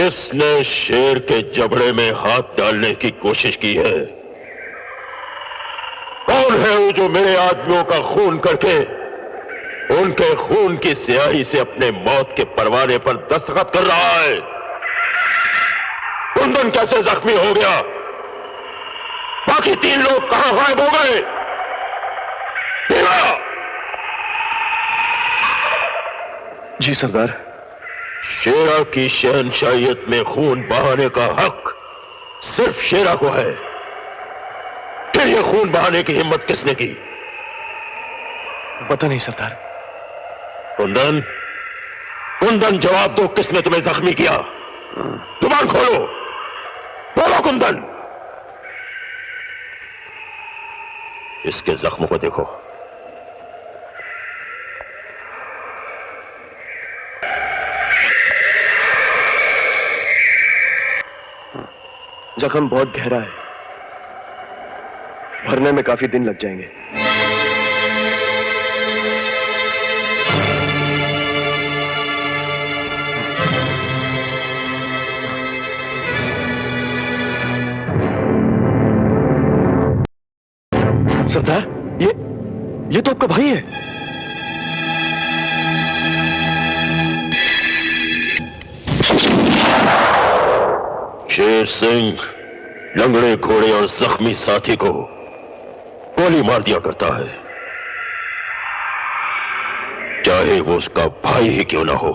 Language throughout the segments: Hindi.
किसने शेर के जबड़े में हाथ डालने की कोशिश की है? कौन है वो जो मेरे आदमियों का खून करके उनके खून की स्याही से अपने मौत के परवाने पर दस्तखत कर रहा है? कुंदन कैसे जख्मी हो गया? बाकी 3 लोग कहां गायब हो गए? जी सरदार। शेरा की शहनशाहियत में खून बहाने का हक सिर्फ शेरा को है। फिर यह खून बहाने की हिम्मत किसने की? पता नहीं सरदार। कुंदन, कुंदन जवाब दो, किसने तुम्हें जख्मी किया? जुबान खोलो, बोलो कुंदन। इसके जख्मों को देखो। जख्म बहुत गहरा है, भरने में काफी दिन लग जाएंगे। सरदार, ये तो आपका भाई है। शेर सिंह लंगड़े घोड़े और जख्मी साथी को गोली मार दिया करता है, चाहे वो उसका भाई ही क्यों ना हो।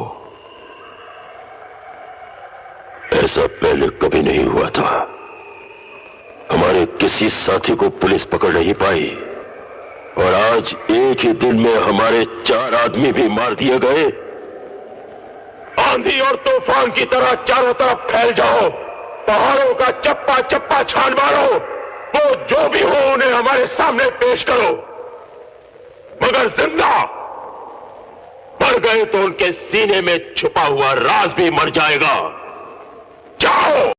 ऐसा पहले कभी नहीं हुआ था। हमारे किसी साथी को पुलिस पकड़ नहीं पाई और आज एक ही दिन में हमारे 4 आदमी भी मार दिए गए। आंधी और तूफान की तरह चारों तरफ फैल जाओ, पहाड़ों का चप्पा चप्पा छान मारो, वो जो भी हो उन्हें हमारे सामने पेश करो, मगर जिंदा। मर गए तो उनके सीने में छुपा हुआ राज भी मर जाएगा। जाओ।